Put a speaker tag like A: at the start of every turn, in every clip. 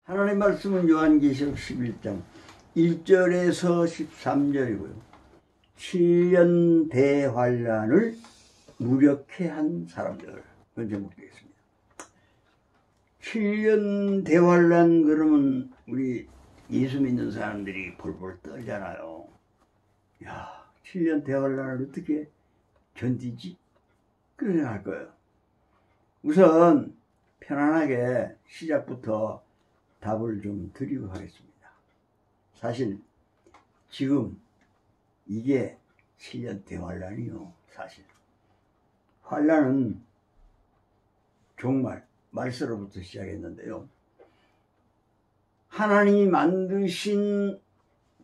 A: 하나님 말씀은 요한계시록 11장 1절에서 13절이고요. 7년 대환란을 무력케 한 사람들, 그건 제목되겠습니다. 7년 대환란 그러면 우리 예수 믿는 사람들이 벌벌 떨잖아요. 야, 7년 대환란을 어떻게 견디지? 그런 생각할 거예요. 우선 편안하게 시작부터 답을 좀 드리고 하겠습니다. 사실 지금 이게 7년 대환란이요. 사실 환란은 종말 말세로부터 시작했는데요. 하나님이 만드신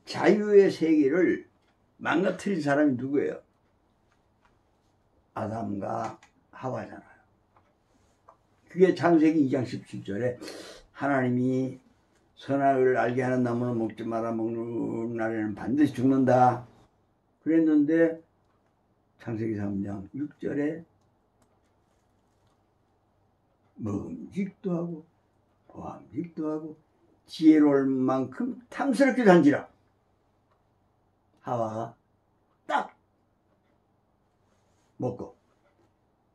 A: 자유의 세계를 망가뜨린 사람이 누구예요? 아담과 하와잖아요. 그게 창세기 2장 17절에 하나님이 선악을 알게 하는 나무는 먹지 마라, 먹는 날에는 반드시 죽는다 그랬는데, 창세기 3장 6절에 먹음직도 하고 보암직도 하고 지혜로울 만큼 탐스럽게 단지라. 하와가 딱 먹고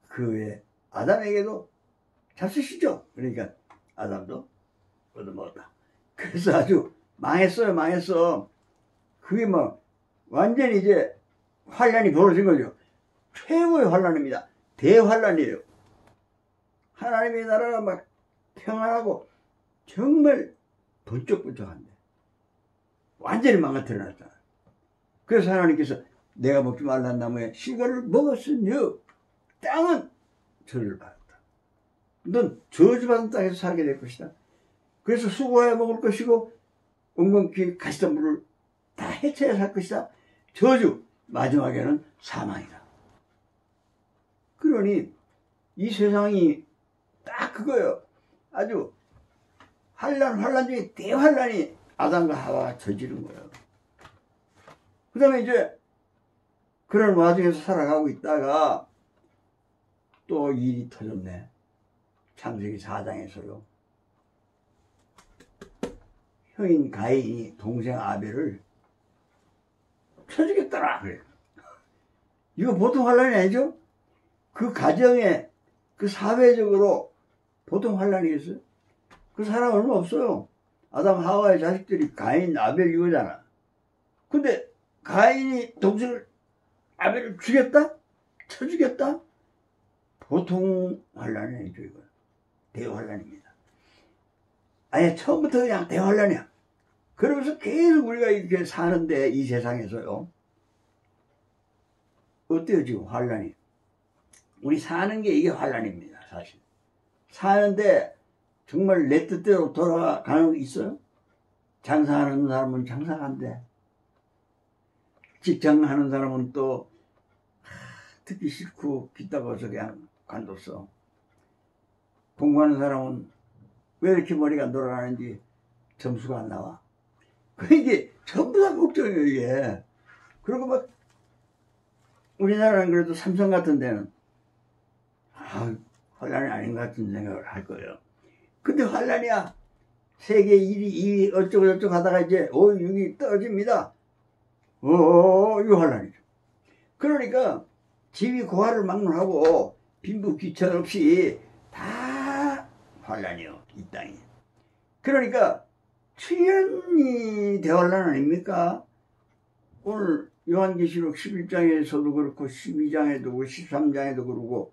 A: 그 외에 아담에게도 잡수시죠. 그러니까 아담도 얻어먹었다. 그래서 아주 망했어요. 망했어. 그게 뭐 완전히 이제 환란이 벌어진 거죠. 최고의 환란입니다. 대환란이에요. 하나님의 나라가 막 평안하고 정말 번쩍번쩍한데 완전히 망가뜨려 놨잖아요. 그래서 하나님께서 내가 먹지 말라는 나무에 실과를 먹었으며 땅은 저주를 받았다. 넌 저주받은 땅에서 살게 될 것이다. 그래서 수고해야 먹을 것이고 엉겅퀴 가시덤불을 다 해쳐야 살 것이다. 저주, 마지막에는 사망이다. 그러니 이 세상이 딱 그거예요. 아주 환란 중에 대환란이 아담과 하와가 저지른 거예요. 그 다음에 이제 그런 와중에서 살아가고 있다가 또 일이 터졌네. 창세기 4장에서요. 형인 가인이 동생 아벨을 쳐주겠더라 그래요. 이거 보통 환란이 아니죠? 그 가정에 그 사회적으로 보통 환란이겠어요? 그 사람 얼마 없어요. 아담 하와의 자식들이 가인 아벨 이거잖아. 근데 가인이 동생을 아벨을 죽였다? 쳐주겠다? 보통 환란이 아니죠. 이거 대환란입니다. 아예 처음부터 그냥 대환란이야. 그러면서 계속 우리가 이렇게 사는데 이 세상에서요. 어때요 지금 환란이? 우리 사는 게 이게 환란입니다. 사실 사는데 정말 내 뜻대로 돌아가는 게 있어요? 장사하는 사람은 장사한대. 직장하는 사람은 또 듣기 싫고 빗다고서 그냥 관뒀어. 공부하는 사람은 왜 이렇게 머리가 돌아가는지 점수가 안 나와. 이게 전부 다 걱정이에요 이게. 그리고 막 우리나라는 그래도 삼성 같은 데는 환란이 아닌 것 같은 생각을 할 거예요. 근데 환란이야. 세계 1위, 2위 어쩌고 저쩌고 하다가 이제 5, 6위 떨어집니다. 이거 환란이죠. 그러니까 지위 고하를 막론하고 빈부 귀천 없이 다 환란이요 이 땅이. 그러니까 7년이 대환란 아닙니까? 오늘 요한계시록 11장에서도 그렇고 12장에도 그렇고 13장에도 그러고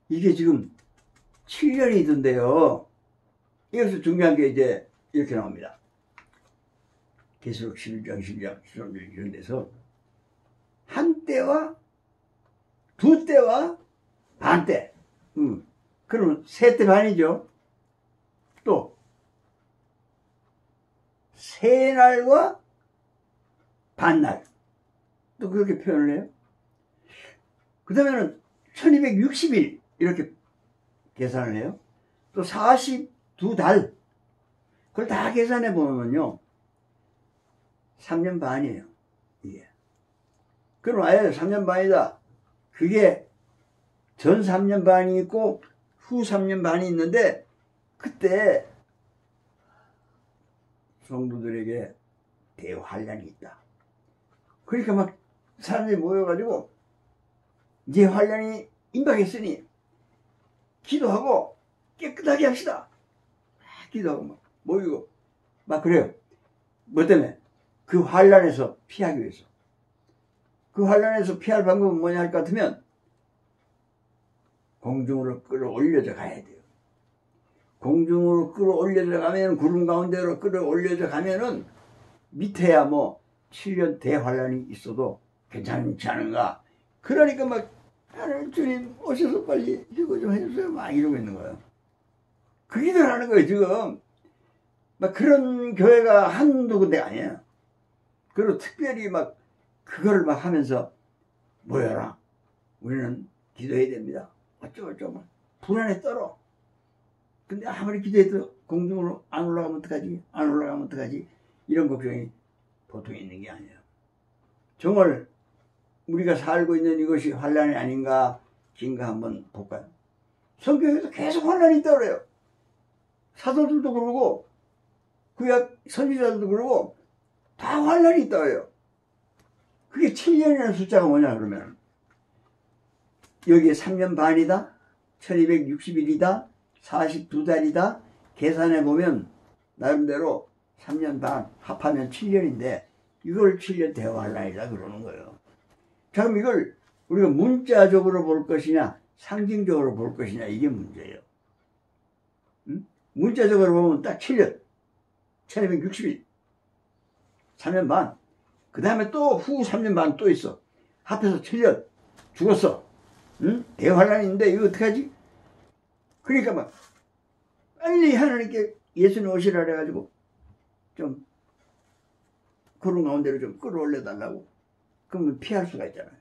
A: 이게 지금 7년이던데요. 여기서 중요한 게 이제 이렇게 나옵니다. 계시록 11장, 12장, 13장 이런 데서 한 때와 두 때와 반 때. 그러면 세 때 반이죠. 또 세 날과 반날. 또 그렇게 표현을 해요. 그 다음에는 1260일 이렇게 계산을 해요. 또 42달. 그걸 다 계산해 보면요. 3년 반이에요. 이게. 그럼 아예 3년 반이다. 그게 전 3년 반이 있고 후 3년 반이 있는데 그때 성도들에게 대환란이 있다. 그러니까 막 사람들이 모여가지고 이제 환란이 임박했으니 기도하고 깨끗하게 합시다. 기도하고 막 모이고 막 그래요. 뭐 때문에? 그 환란에서 피하기 위해서. 그 환란에서 피할 방법은 뭐냐 할 것 같으면 공중으로 끌어올려져 가야 돼요. 공중으로 끌어올려져 가면, 구름 가운데로 끌어올려져 가면은 밑에야 뭐 7년 대환란이 있어도 괜찮지 않은가. 그러니까 막 하나님 주님 오셔서 빨리 휴거 좀 해주세요 막 이러고 있는 거예요. 그 기도를 하는 거예요 지금. 막 그런 교회가 한두 군데가 아니에요. 그리고 특별히 막 그거를 막 하면서 모여라, 우리는 기도해야 됩니다, 어쩌고저쩌고 막 불안에 떨어. 근데 아무리 기도해도 공중으로 안 올라가면 어떡하지, 안 올라가면 어떡하지, 이런 걱정이 보통 있는 게 아니에요. 정말 우리가 살고 있는 이것이 환란이 아닌가 긴가 한번 볼까요? 성경에서 계속 환란이 있다고 그래요. 사도들도 그러고 구약 선지자들도 그러고 다 환란이 있다고 해요. 그게 7년이라는 숫자가 뭐냐 그러면 여기에 3년 반이다, 1260일이다, 42달이다 계산해 보면 나름대로 3년 반 합하면 7년인데 이걸 7년 대환란이다 그러는 거예요. 자, 그럼 이걸 우리가 문자적으로 볼 것이냐 상징적으로 볼 것이냐 이게 문제예요. 응? 문자적으로 보면 딱 7년 1260일 3년 반, 그 다음에 또 후 3년 반 또 있어. 합해서 7년 죽었어. 응? 대환란인데 이거 어떡하지? 그러니까 막 빨리 하나님께 예수님 오시라 그래가지고 좀 구름 가운데로 좀 끌어올려 달라고. 그러면 피할 수가 있잖아요.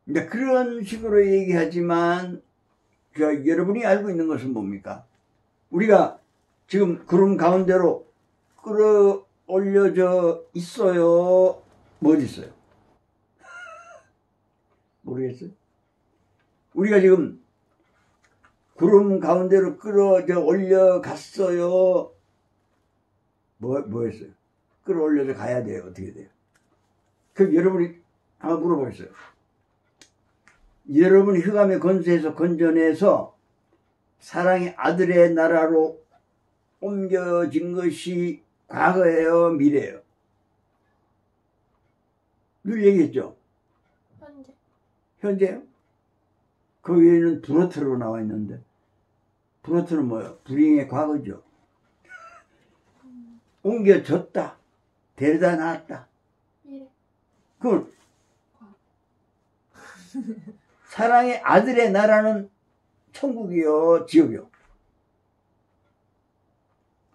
A: 이제 그런 식으로 얘기하지만 여러분이 알고 있는 것은 뭡니까? 우리가 지금 구름 가운데로 끌어올려져 있어요, 뭐 어디 있어요? 모르겠어요? 우리가 지금 구름 가운데로 끌어져 올려갔어요, 뭐 했어요? 끌어올려져 가야 돼요, 어떻게 돼요? 그럼 여러분이 한번 물어보겠어요. 여러분이 흑암의 권세에서 건져내서 사랑의 아들의 나라로 옮겨진 것이 과거예요, 미래예요? 늘 얘기했죠?
B: 현재.
A: 현재요? 그 위에는 브로트로 나와 있는데 브로트는 뭐예요? 불행의 과거죠. 옮겨졌다, 데려다 놨다.
B: 미래.
A: 그건 사랑의 아들의 나라는 천국이요, 지옥이요?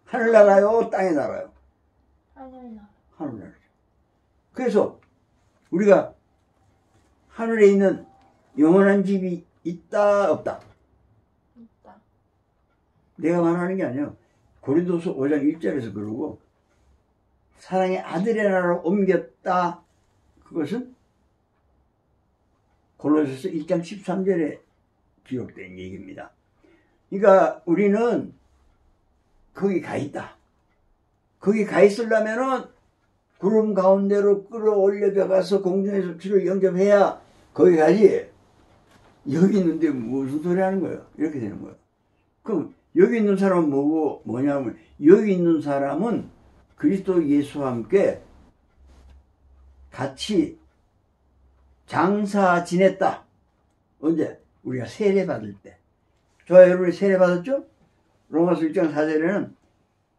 A: 하늘나라요, 땅의 나라요?
B: 하늘나라.
A: 하늘나라죠. 그래서 우리가 하늘에 있는 영원한 집이 있다 없다?
B: 있다.
A: 내가 말하는 게 아니에요. 고린도서 5장 1절에서 그러고 사랑의 아들의 나라로 옮겼다, 그것은 골로새서 1장 13절에 기록된 얘기입니다. 그러니까 우리는 거기 가 있다. 거기 가 있으려면은 구름 가운데로 끌어올려져 가서 공중에서 주를 영접해야 거기 가지. 여기 있는데 무슨 소리 하는 거예요? 이렇게 되는 거예요. 그럼 여기 있는 사람은 뭐냐면 여기 있는 사람은 그리스도 예수와 함께 같이 장사 지냈다. 언제? 우리가 세례 받을 때. 저와 여러분이 세례 받았죠? 로마서 1장 4절에는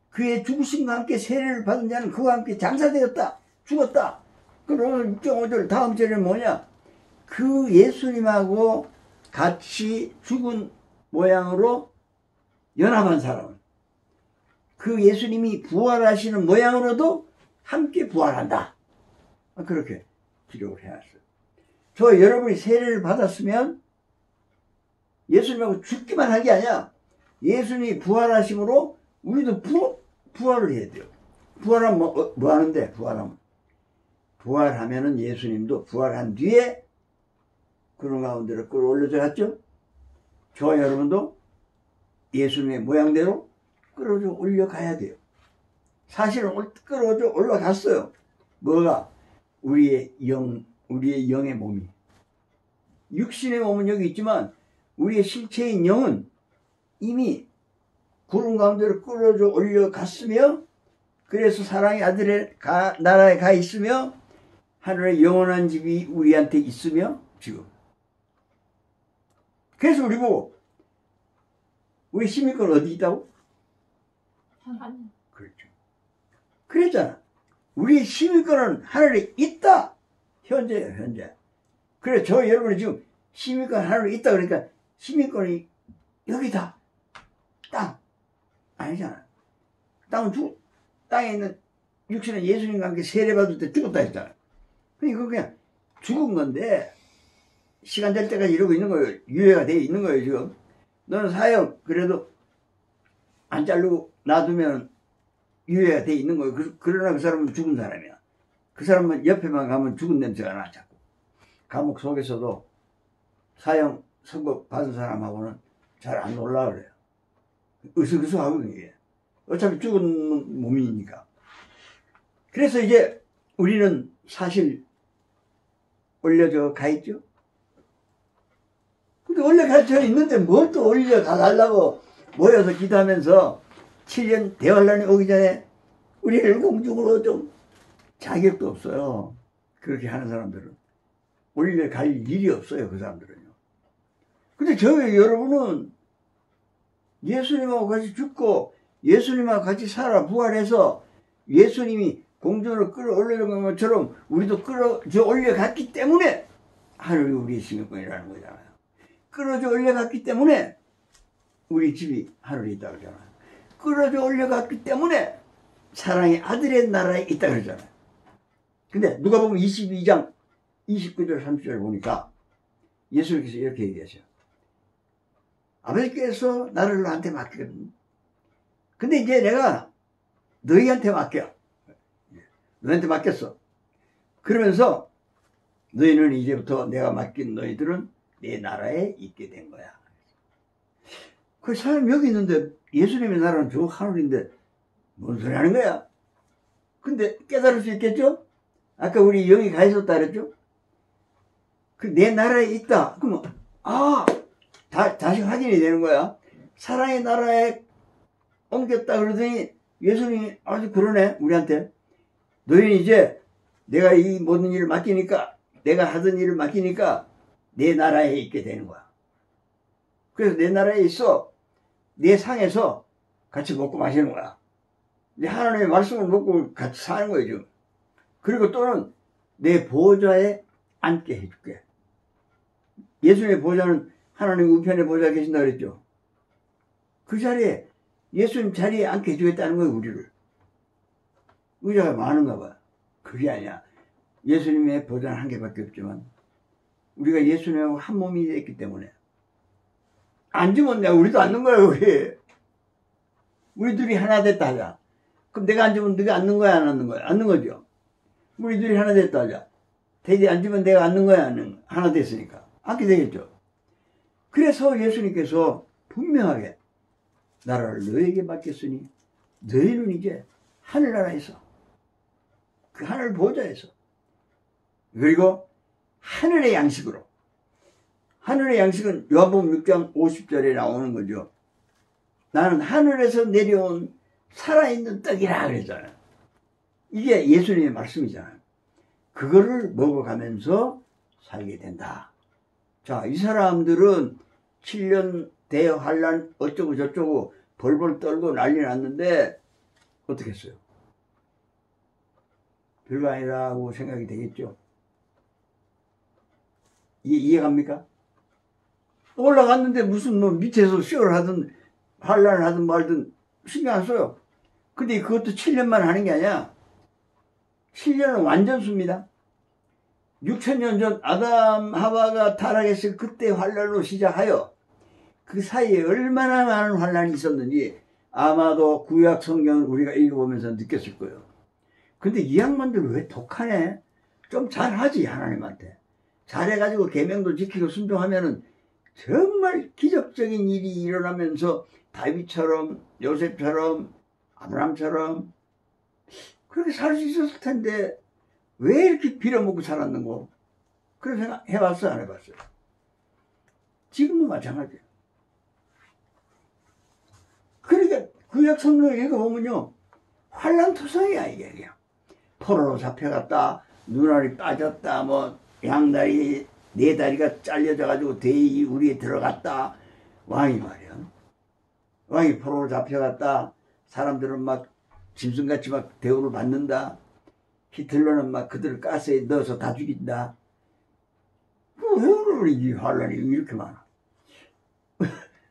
A: 그의 죽으심과 함께 세례를 받은 자는 그와 함께 장사되었다, 죽었다. 그 로마서 6장 5절 다음 절에는 뭐냐? 그 예수님하고 같이 죽은 모양으로 연합한 사람은 그 예수님이 부활하시는 모양으로도 함께 부활한다. 그렇게 기록을 해놨어요. 저 여러분이 세례를 받았으면 예수님하고 죽기만 한 게 아니야. 예수님이 부활하심으로 우리도 부활을 해야 돼요. 부활하면 뭐 하는데? 부활하면은 예수님도 부활한 뒤에 그런 가운데로 끌어올려져 갔죠. 저와 여러분도 예수님의 모양대로 끌어올려 가야 돼요. 사실은 끌어져 올라갔어요. 뭐가? 우리의 영의 몸이. 육신의 몸은 여기 있지만 우리의 실체인 영은 이미 구름 가운데로 끌어져 올려갔으며, 그래서 사랑의 아들의 나라에 가 있으며, 하늘의 영원한 집이 우리한테 있으며, 지금. 그래서 우리 보고, 우리 시민권 어디 있다고?
B: 하나님.
A: 그렇죠. 그랬잖아. 우리의 시민권은 하늘에 있다. 현재예요, 현재. 그래, 저 여러분이 지금 시민권 하늘에 있다 그러니까 시민권이 여기다. 땅. 아니잖아. 땅에 있는 육신은 예수님과 함께 세례받을 때 죽었다 했잖아. 그러니까 그냥 죽은 건데, 시간 될 때까지 이러고 있는 거예요. 유예가 돼 있는 거예요, 지금. 너는 사형, 그래도 안 자르고 놔두면 유예가 돼 있는 거예요. 그러나 그 사람은 죽은 사람이야. 그 사람은 옆에만 가면 죽은 냄새가 나, 자꾸. 감옥 속에서도 사형 선고 받은 사람하고는 잘 안 놀라 그래요. 으슥으슥하고 이게. 어차피 죽은 몸이니까. 그래서 이제 우리는 사실 올려져 가 있죠. 근데 올려가 있는데 뭘 또 올려가 달라고 모여서 기도하면서 7년 대환란이 오기 전에 우리를 공중으로 좀, 자격도 없어요. 그렇게 하는 사람들은. 올려갈 일이 없어요, 그 사람들은요. 근데 여러분은 예수님하고 같이 죽고 예수님하고 같이 살아 부활해서 예수님이 공중으로 끌어올려간 것처럼 우리도 끌어져 올려갔기 때문에 하늘이 우리의 시민권이라는 거잖아요. 끌어져 올려갔기 때문에 우리 집이 하늘에 있다 그러잖아요. 끌어져 올려갔기 때문에 사랑의 아들의 나라에 있다 그러잖아요. 근데 누가복음 22장 29절 30절 보니까 예수님께서 이렇게 얘기하셔요. 아버지께서 나를 너한테 맡겼거든. 근데 이제 내가 너희한테 맡겨. 너희한테 맡겼어. 그러면서 너희는 이제부터 내가 맡긴 너희들은 내 나라에 있게 된 거야. 그 사람 여기 있는데 예수님의 나라는 저 하늘인데 뭔 소리 하는 거야? 근데 깨달을 수 있겠죠? 아까 우리 여기 가 있었다 그랬죠? 그 내 나라에 있다. 그러면 다시 확인이 되는 거야. 사랑의 나라에 옮겼다 그러더니 예수님이 아주 그러네 우리한테. 너희는 이제 내가 이 모든 일을 맡기니까, 내가 하던 일을 맡기니까 내 나라에 있게 되는 거야. 그래서 내 나라에 있어. 내 상에서 같이 먹고 마시는 거야. 내 하나님의 말씀을 먹고 같이 사는 거예요 지금. 그리고 또는 내 보좌에 앉게 해줄게. 예수님의 보좌는 하나님 우편의 보좌에 계신다 그랬죠. 그 자리에, 예수님 자리에 앉게 해주겠다는 거예요 우리를. 의자가 많은가 봐. 그게 아니야. 예수님의 보좌는 한 개밖에 없지만 우리가 예수님하고 한 몸이 됐기 때문에 앉으면 우리도 앉는 거야. 우리 둘이 하나 됐다 하자. 그럼 내가 앉으면 네가 앉는 거야, 안 앉는 거야? 앉는 거죠. 우리 둘이 하나 됐다 하자. 대지 앉으면 내가 앉는 거야, 하나 됐으니까 앉게 되겠죠. 그래서 예수님께서 분명하게 나라를 너에게 맡겼으니 너희는 이제 하늘나라에서, 그 하늘 보좌에서, 그리고 하늘의 양식으로, 하늘의 양식은 요한복음 6장 50절에 나오는 거죠. 나는 하늘에서 내려온 살아있는 떡이라 그랬잖아요. 이게 예수님의 말씀이잖아요. 그거를 먹어가면서 살게 된다. 자, 이 사람들은 7년 대환란 어쩌고 저쩌고 벌벌 떨고 난리 났는데 어떻게 했어요? 별거 아니라고 생각이 되겠죠. 이해갑니까? 올라갔는데 무슨 밑에서 시험을 하든 환란을 하든 말든 신경 안 써요. 근데 그것도 7년만 하는 게 아니야. 7년은 완전수입니다. 6,000년 전 아담 하와가 타락했을 그때 환란으로 시작하여 그 사이에 얼마나 많은 환란이 있었는지 아마도 구약 성경을 우리가 읽어보면서 느꼈을 거예요. 근데 이 양반들 왜 독하네? 좀 잘하지 하나님한테. 잘해가지고 계명도 지키고 순종하면은 정말 기적적인 일이 일어나면서 다윗처럼, 요셉처럼, 아브라함처럼, 그렇게 살 수 있었을 텐데 왜 이렇게 빌어먹고 살았는고? 그런 생각 해봤어요, 안 해봤어요? 지금도 마찬가지예요. 그러니까 구약 성경을 읽어보면요, 환란투성이야 이게 그냥. 포로로 잡혀갔다, 눈알이 빠졌다, 뭐 양다리 네 다리가 잘려져가지고 대이 우리에 들어갔다. 왕이 말이야. 왕이 포로로 잡혀갔다. 사람들은 막 짐승같이 막 대우를 받는다. 히틀러는 막 그들을 가스에 넣어서 다 죽인다. 왜 그러니 이 환란이 이렇게 많아?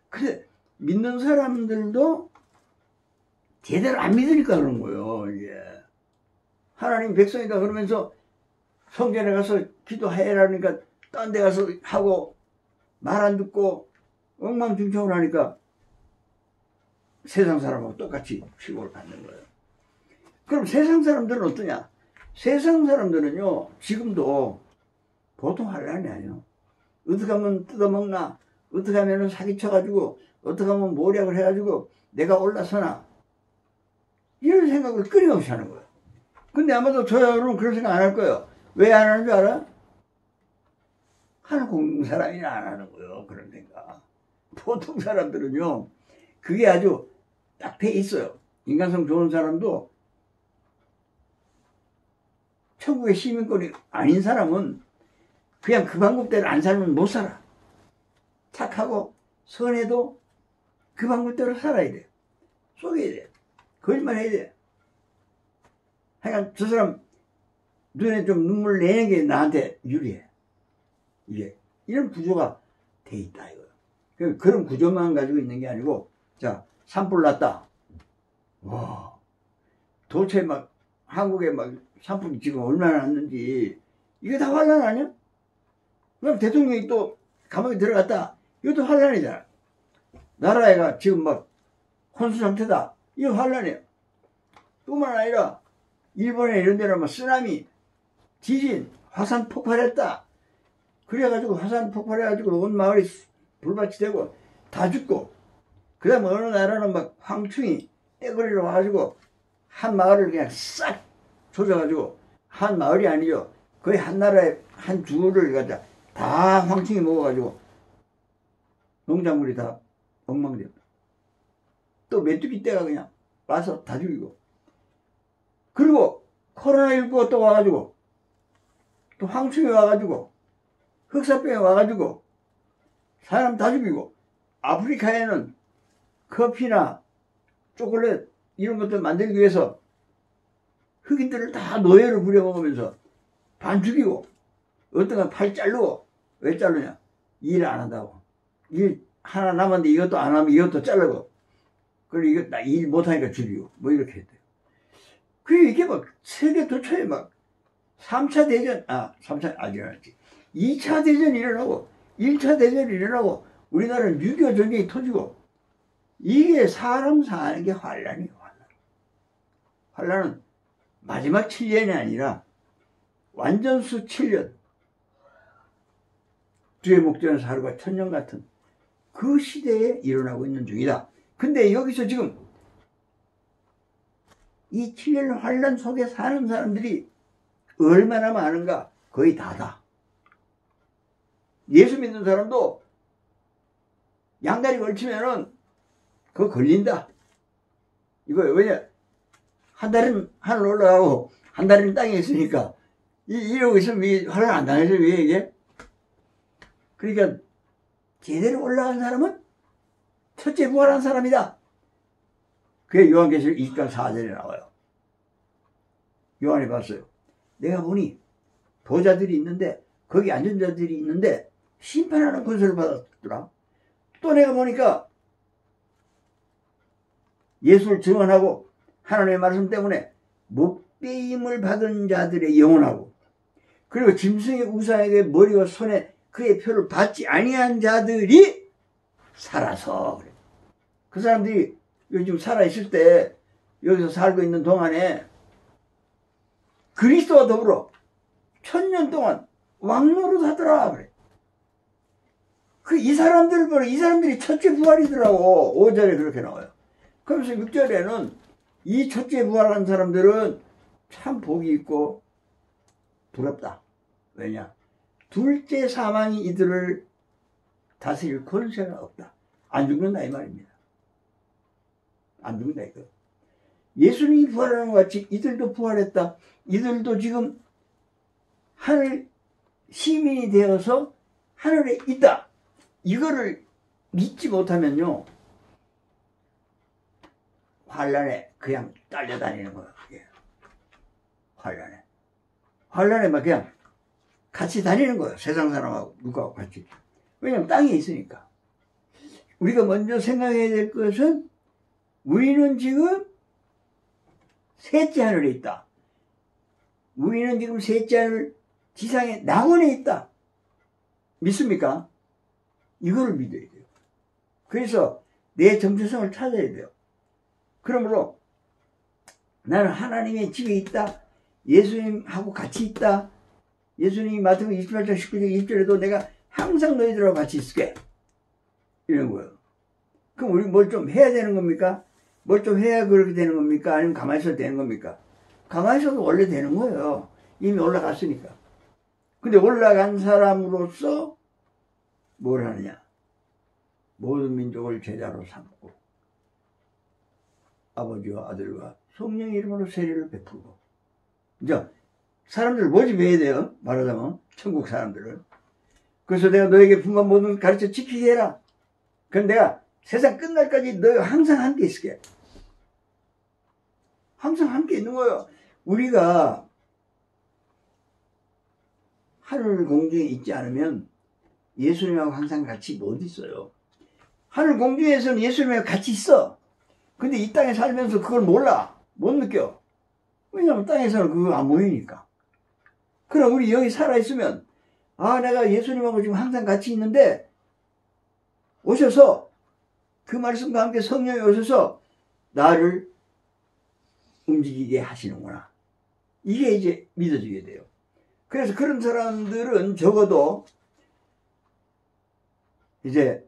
A: 근데 믿는 사람들도 제대로 안 믿으니까 그런 거예요. 이게 하나님 백성이다 그러면서 성전에 가서 기도해라니까 딴 데 가서 하고 말 안 듣고 엉망진창을 하니까 세상 사람하고 똑같이 취급을 받는 거예요. 그럼 세상 사람들은 어떠냐? 세상 사람들은요, 지금도 보통 환란이 아니에요. 어떻게 하면 뜯어먹나? 어떻게 하면 사기쳐가지고, 어떻게 하면 모략을 해가지고 내가 올라서나? 이런 생각을 끊임없이 하는 거예요. 근데 아마도 저 여러분은 그런 생각 안 할 거예요. 왜 안 하는 줄 알아? 하는 공동 사람이나 안 하는 거예요. 그런 생각. 보통 사람들은요, 그게 아주 딱 돼 있어요. 인간성 좋은 사람도 천국의 시민권이 아닌 사람은 그냥 그 방법대로 안 살면 못 살아. 착하고 선해도 그 방법대로 살아야 돼. 속여야 돼. 거짓말 해야 돼. 하여간 저 사람 눈에 좀 눈물 내는 게 나한테 유리해. 이게 이런 구조가 돼 있다 이거예요. 그런 구조만 가지고 있는 게 아니고, 자, 산불 났다. 와, 도대체 막 한국에 막 산불이 지금 얼마나 났는지 이게 다 환란 아니야? 그럼 대통령이 또 감옥에 들어갔다. 이것도 환란이잖아. 나라가 지금 막 혼수 상태다. 이거 환란이에요. 뿐만 아니라 일본에 이런 데는 막 쓰나미, 지진, 화산 폭발했다. 그래가지고 화산 폭발해가지고 온 마을이 불밭이 되고 다 죽고, 그 다음에 어느 나라는 막 황충이 떼거리로 와가지고 한 마을을 그냥 싹 조져가지고, 한 마을이 아니죠. 거의 한 나라의 한 주를 가자 다 황충이 먹어가지고 농작물이 다 엉망되었다. 또 메뚜기 떼가 그냥 와서 다 죽이고, 그리고 코로나19가 또 와가지고 또 황충이 와가지고 흑사병이 와가지고 사람 다 죽이고, 아프리카에는 커피나 초콜릿 이런 것들 만들기 위해서 흑인들을 다 노예를 부려먹으면서 반 죽이고, 어떤 건 팔 자르고. 왜 자르냐? 일 안 한다고. 일 하나 남았는데 이것도 안 하면 이것도 자르고, 그리고 이거 일 못하니까 죽이고, 뭐 이렇게 했대요. 그게 이게 막 세계 도처에 막 3차 대전, 3차 아직 일어났지. 2차 대전이 일어나고 1차 대전이 일어나고 우리나라는 6.25 전쟁이 터지고, 이게 사람 사는 게 환란이에요. 환란은 마지막 7년이 아니라 완전수 7년, 주의 목전에서 하루가 1000년 같은 그 시대에 일어나고 있는 중이다. 근데 여기서 지금 이 7년 환란 속에 사는 사람들이 얼마나 많은가? 거의 다다. 예수 믿는 사람도 양다리 걸치면은 그거 걸린다. 이거예요. 왜냐? 한 달은 하늘 올라가고 한 달은 땅에 있으니까 이러고 있으면 왜 환란 안 당해서 왜 이게? 그러니까 제대로 올라간 사람은 첫째 부활한 사람이다. 그게 요한계시록 20장 4절에 나와요. 요한이 봤어요. 내가 보니 보좌들이 있는데 거기 앉은 자들이 있는데 심판하는 권세를 받았더라. 또 내가 보니까 예수를 증언하고 하나님의 말씀 때문에 목배임을 받은 자들의 영혼하고, 그리고 짐승의 우상에게 머리와 손에 그의 표를 받지 아니한 자들이 살아서, 그래. 그 사람들이 요즘 살아있을 때 여기서 살고 있는 동안에 그리스도와 더불어 1000년 동안 왕노릇 하더라. 그래. 이 사람들을 보라. 이 사람들이 첫째 부활이더라고. 5절에 그렇게 나와요. 그러면서 6절에는 이 첫째 부활한 사람들은 참 복이 있고 부럽다. 왜냐? 둘째 사망이 이들을 다스릴 권세가 없다. 안 죽는다 이 말입니다. 안 죽는다 이거. 예수님이 부활하는 것 같이 이들도 부활했다. 이들도 지금 하늘 시민이 되어서 하늘에 있다. 이거를 믿지 못하면요, 환란에 그냥 딸려다니는 거예요. 환란에 막 그냥 같이 다니는 거예요. 세상 사람하고 누구하고 같이. 왜냐면 땅에 있으니까. 우리가 먼저 생각해야 될 것은 우리는 지금 셋째 하늘에 있다. 우리는 지금 셋째 하늘 지상의 낙원에 있다. 믿습니까? 이거를 믿어야 돼요. 그래서 내 정체성을 찾아야 돼요. 그러므로 나는 하나님의 집에 있다. 예수님하고 같이 있다. 예수님이 마태복음 28장 19절 20절에도 내가 항상 너희들하고 같이 있을게. 이런 거예요. 그럼 우리 뭘 좀 해야 되는 겁니까? 뭘 좀 해야 그렇게 되는 겁니까? 아니면 가만히 있어도 되는 겁니까? 가만히 있어도 원래 되는 거예요. 이미 올라갔으니까. 근데 올라간 사람으로서 뭘 하느냐? 모든 민족을 제자로 삼고 아버지와 아들과 성령의 이름으로 세례를 베풀고. 이제 사람들을 모집해야 돼요. 말하자면 천국 사람들을. 그래서 내가 너에게 분간 모든 걸 가르쳐 지키게 해라. 그럼 내가 세상 끝날까지 너희가 항상 함께 있을게. 항상 함께 있는 거예요. 우리가 하늘 공중에 있지 않으면 예수님하고 항상 같이 못 있어요. 하늘 공중에서는 예수님하고 같이 있어. 근데 이 땅에 살면서 그걸 몰라. 못 느껴. 왜냐면 땅에서는 그거 안 보이니까. 그럼 우리 여기 살아있으면, 아, 내가 예수님하고 지금 항상 같이 있는데, 오셔서, 그 말씀과 함께 성령이 오셔서, 나를 움직이게 하시는구나. 이게 이제 믿어지게 돼요. 그래서 그런 사람들은 적어도, 이제,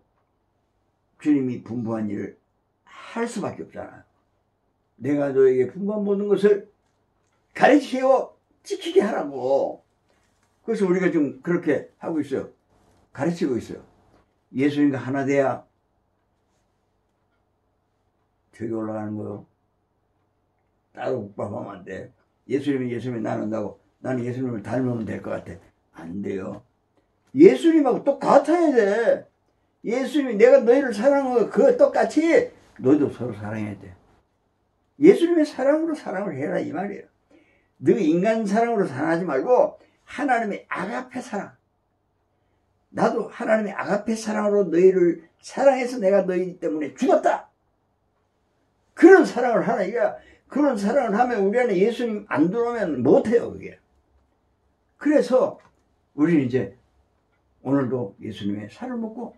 A: 주님이 분부한 일을 할 수밖에 없잖아요. 내가 너에게 분부한 모든 것을 가르치고 지키게 하라고. 그래서 우리가 지금 그렇게 하고 있어요. 가르치고 있어요. 예수님과 하나 돼야 저기 올라가는 거요. 따로 국밥하면 안 돼. 예수님이 나눈다고 나는 예수님을 닮으면 될 것 같아. 안 돼요. 예수님하고 똑같아야 돼. 예수님이 내가 너희를 사랑하는 거 그거 똑같이 너희도 서로 사랑해야 돼. 예수님의 사랑으로 사랑을 해라 이 말이에요. 너 인간 사랑으로 사랑하지 말고 하나님의 아가페 사랑. 나도 하나님의 아가페 사랑으로 너희를 사랑해서 내가 너희 때문에 죽었다. 그런 사랑을 하라 이거야. 그런 사랑을 하면 우리 안에 예수님 안 들어오면 못해요 그게. 그래서 우리는 이제 오늘도 예수님의 살을 먹고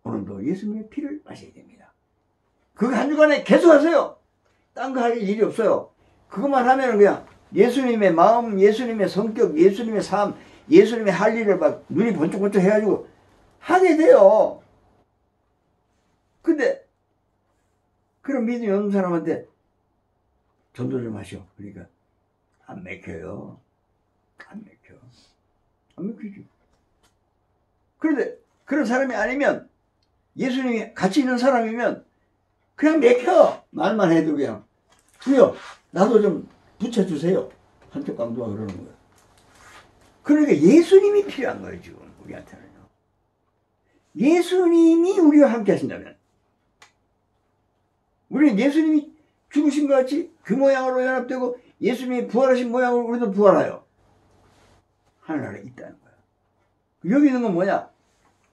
A: 오늘도 예수님의 피를 마셔야 됩니다. 그거 한 주간에 계속 하세요. 딴 거 할 일이 없어요. 그것만 하면 그냥 예수님의 마음, 예수님의 성격, 예수님의 삶, 예수님의 할 일을 막 눈이 번쩍번쩍 해가지고 하게 돼요. 근데 그런 믿음이 없는 사람한테 전도 좀 하시오. 그러니까 안 맥혀요. 안 맥혀. 안 맥히지. 그런데 그런 사람이 아니면 예수님이 같이 있는 사람이면 그냥 맥혀. 말만 해도 그냥 주여 나도 좀 붙여주세요. 한쪽 강도가 그러는 거예요. 그러니까 예수님이 필요한 거예요 지금 우리한테는요. 예수님이 우리와 함께 하신다면 우리는 예수님이 죽으신 것 같이 그 모양으로 연합되고 예수님이 부활하신 모양으로 우리도 부활해요. 하늘나라에 있다는 거예요. 여기 있는 건 뭐냐?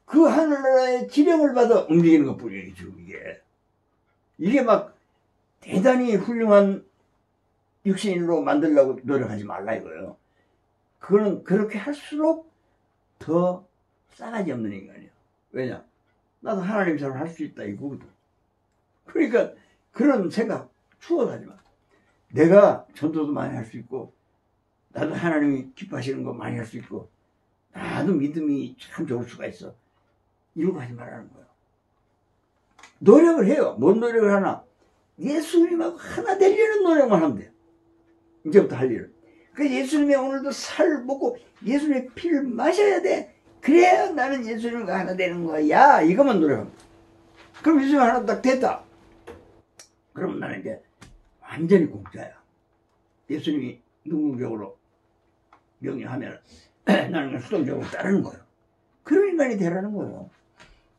A: 그 하늘나라의 지령을 받아 움직이는 것 뿐이에요 지금 이게 막 대단히 훌륭한 육신으로 만들려고 노력하지 말라 이거예요. 그거는 그렇게 할수록 더 싸가지 없는 인간이에요. 왜냐? 나도 하나님 사람 할 수 있다 이거거든. 그러니까 그런 생각 추억하지 마. 내가 전도도 많이 할 수 있고 나도 하나님이 기뻐하시는 거 많이 할 수 있고 나도 믿음이 참 좋을 수가 있어. 이런 거 하지 말라는 거예요. 노력을 해요. 뭔 노력을 하나? 예수님하고 하나 되려는 노력만 하면 돼요. 이제부터 할 일은. 그래서 예수님의 오늘도 살 먹고 예수님의 피를 마셔야 돼. 그래야 나는 예수님과 하나 되는 거야. 이것만 노력합니다. 그럼 예수님 하나 딱 됐다. 그러면 나는 이제 완전히 공짜야. 예수님이 능동적으로 명령하면 나는 수동적으로 따르는 거예요. 그런 인간이 되라는 거예요.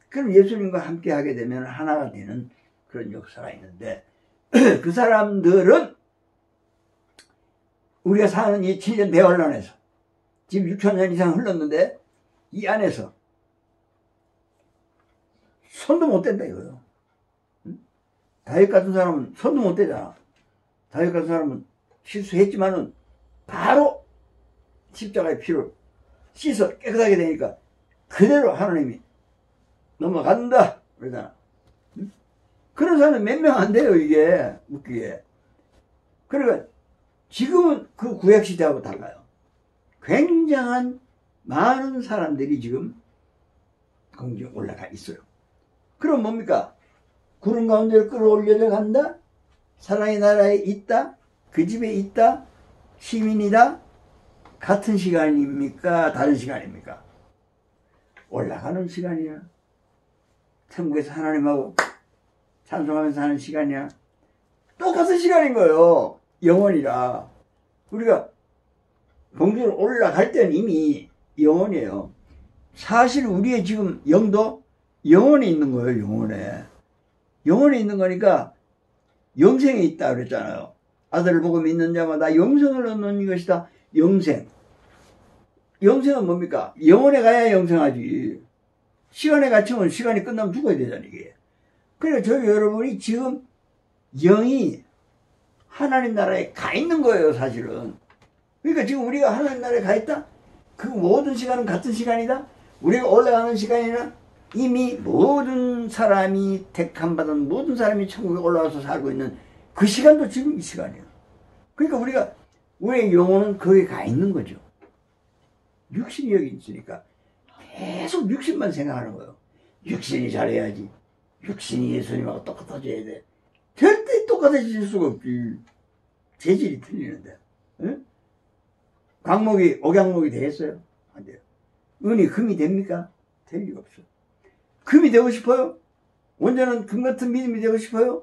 A: 그럼 예수님과 함께 하게 되면 하나가 되는 그런 역사가 있는데 그 사람들은 우리가 사는 이 7년 대환란에서 지금 6,000년 이상 흘렀는데 이 안에서 손도 못 댄다 이거예요. 다윗 같은 사람은 손도 못 대잖아. 다윗 같은 사람은 실수했지만은 바로 십자가의 피로 씻어 깨끗하게 되니까 그대로 하나님이 넘어간다 그러잖아. 그런 사람은 몇 명 안 돼요. 이게 웃기게. 그러니까 지금은 그 구약시대하고 달라요. 굉장한 많은 사람들이 지금 공중에 올라가 있어요. 그럼 뭡니까? 구름 가운데로 끌어올려져 간다? 사랑의 나라에 있다? 그 집에 있다? 시민이다? 같은 시간입니까? 다른 시간입니까? 올라가는 시간이야. 천국에서 하나님하고 찬송하면서 하는 시간이야. 똑같은 시간인 거예요. 영원이라. 우리가 공중으로 올라갈 때는 이미 영원이에요. 사실 우리의 지금 영도 영원에 있는 거예요. 영원에. 영원에 있는 거니까 영생에 있다 그랬잖아요. 아들을 보고 믿는 자마다 영생을 얻는 것이다. 영생. 영생은 뭡니까? 영원에 가야 영생하지. 시간에 갇히면 시간이 끝나면 죽어야 되잖아 이게. 그러니까 저희 여러분이 지금 영이 하나님 나라에 가 있는 거예요 사실은. 그러니까 지금 우리가 하나님 나라에 가 있다? 그 모든 시간은 같은 시간이다? 우리가 올라가는 시간이나 이미 모든 사람이 택함받은 모든 사람이 천국에 올라와서 살고 있는 그 시간도 지금 이 시간이에요. 그러니까 우리가 우리의 영혼은 거기에 가 있는 거죠. 육신이 여기 있으니까 계속 육신만 생각하는 거예요. 육신이 잘해야지. 육신이 예수님하고 똑같아져야 돼. 절대 똑같아질 수가 없지. 재질이 틀리는데. 응? 광목이 옥양목이 되겠어요? 안 돼요. 은이 금이 됩니까? 될 리가 없어요. 금이 되고 싶어요? 온전한 금 같은 믿음이 되고 싶어요?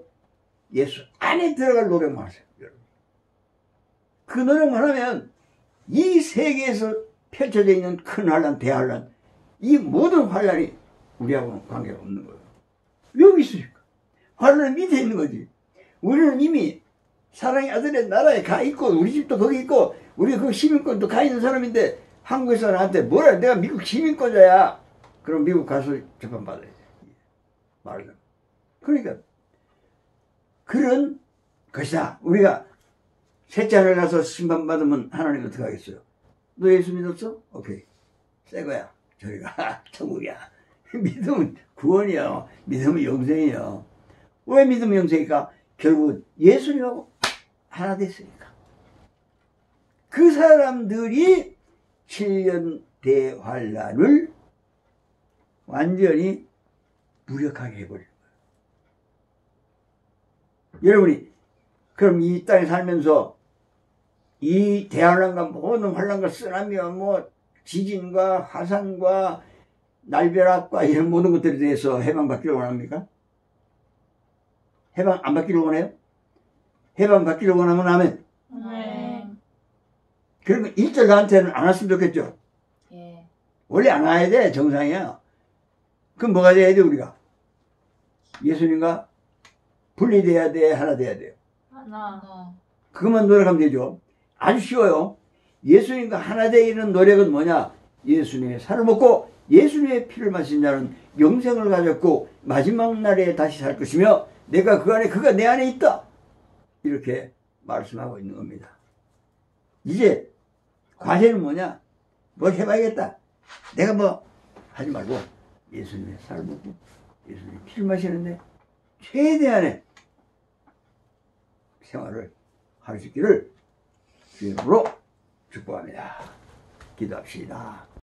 A: 예수 안에 들어갈 노력만 하세요. 여러분. 그 노력만 하면 이 세계에서 펼쳐져 있는 큰 환란, 대환란, 이 모든 환란이 우리하고는 관계가 없는 거예요. 여기 있으니까. 환란은 밑에 있는 거지. 우리는 이미 사랑의 아들의 나라에 가 있고 우리 집도 거기 있고 우리 그 시민권도 가 있는 사람인데 한국에서 나한테 뭐라 내가 미국 시민권자야. 그럼 미국 가서 재판받아야 돼. 말을. 그러니까 그런 것이다. 우리가 셋째 하늘 가서 심판받으면 하나님 어떻게 하겠어요? 너 예수 믿었어? 오케이. 새 거야. 저희가 천국이야. 믿음은 구원이야. 믿음은 영생이야. 왜 믿음은 영생일까? 결국 예수님하고 하나 됐으니까. 그 사람들이 7년 대환란을 완전히 무력하게 해버리는 거예요. 여러분이 그럼 이 땅에 살면서 이 대환란과 모든 환란과 쓰나미와 뭐 지진과 화산과 날벼락과 이런 모든 것들에 대해서 해방받기를 원합니까? 해방 안 받기를 원해요? 해방받기를 원하면 하면
B: 네.
A: 그러면 1절 나한테는 안 왔으면 좋겠죠?
B: 예.
A: 원래 안 와야 돼. 정상이야. 그럼 뭐가 돼야 돼 우리가? 예수님과 분리돼야 돼? 하나 돼야 돼요?
B: 하나.
A: 그것만 노력하면 되죠. 아주 쉬워요. 예수님과 하나 되기는 노력은 뭐냐? 예수님의 살을 먹고 예수님의 피를 마신 자는 영생을 가졌고 마지막 날에 다시 살 것이며 내가 그 안에 그가 내 안에 있다. 이렇게 말씀하고 있는 겁니다. 이제 과제는 뭐냐? 뭘 해봐야겠다. 내가 뭐 하지 말고 예수님의 살을 먹고 예수님의 피를 마시는데 최대한의 생활을 할 수 있기를 주님으로 축복합니다. 기도합시다.